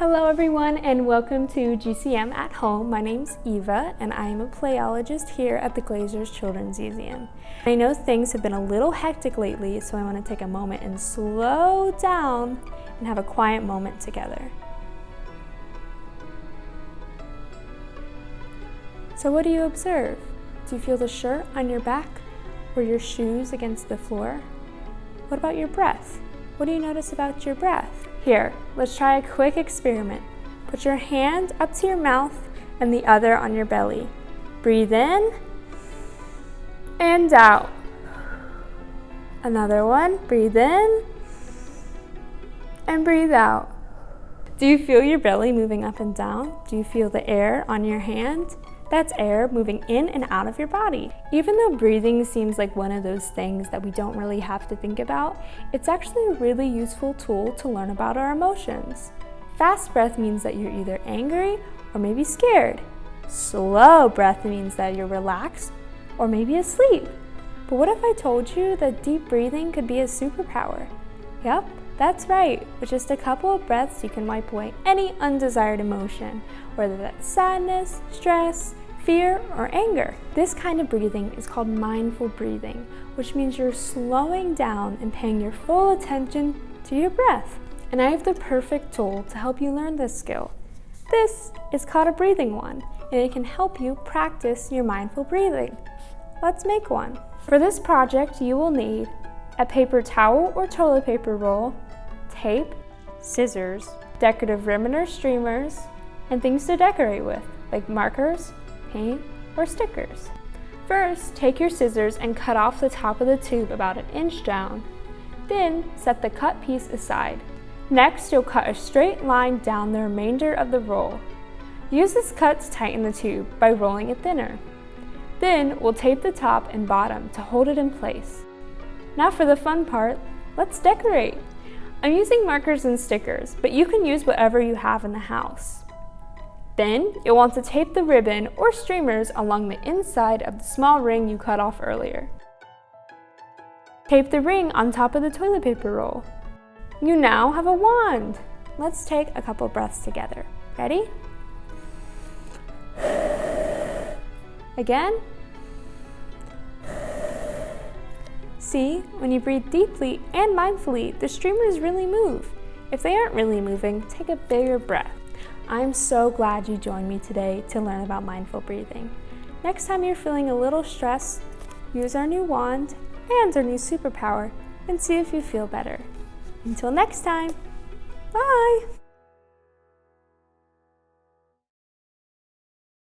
Hello everyone and welcome to GCM at Home. My name's Eva and I am a playologist here at the Glazers Children's Museum. I know things have been a little hectic lately, so I want to take a moment and slow down and have a quiet moment together. So what do you observe? Do you feel the shirt on your back or your shoes against the floor? What about your breath? What do you notice about your breath? Here, let's try a quick experiment. Put your hand up to your mouth and the other on your belly. Breathe in and out. Another one, breathe in and breathe out. Do you feel your belly moving up and down? Do you feel the air on your hand? That's air moving in and out of your body. Even though breathing seems like one of those things that we don't really have to think about, it's actually a really useful tool to learn about our emotions. Fast breath means that you're either angry or maybe scared. Slow breath means that you're relaxed or maybe asleep. But what if I told you that deep breathing could be a superpower? Yep, that's right. With just a couple of breaths, you can wipe away any undesired emotion, whether that's sadness, stress, fear, or anger. This kind of breathing is called mindful breathing, which means you're slowing down and paying your full attention to your breath. And I have the perfect tool to help you learn this skill. This is called a breathing wand, and it can help you practice your mindful breathing. Let's make one. For this project, you will need a paper towel or toilet paper roll, tape, scissors, decorative ribbon or streamers, and things to decorate with, like markers, paint, or stickers. First, take your scissors and cut off the top of the tube about 1 inch down. Then, set the cut piece aside. Next, you'll cut a straight line down the remainder of the roll. Use this cut to tighten the tube by rolling it thinner. Then, we'll tape the top and bottom to hold it in place. Now for the fun part, let's decorate. I'm using markers and stickers, but you can use whatever you have in the house. Then, you'll want to tape the ribbon or streamers along the inside of the small ring you cut off earlier. Tape the ring on top of the toilet paper roll. You now have a wand. Let's take a couple breaths together. Ready? Again. See, when you breathe deeply and mindfully, the streamers really move. If they aren't really moving, take a bigger breath. I'm so glad you joined me today to learn about mindful breathing. Next time you're feeling a little stressed, use our new wand and our new superpower and see if you feel better. Until next time, bye!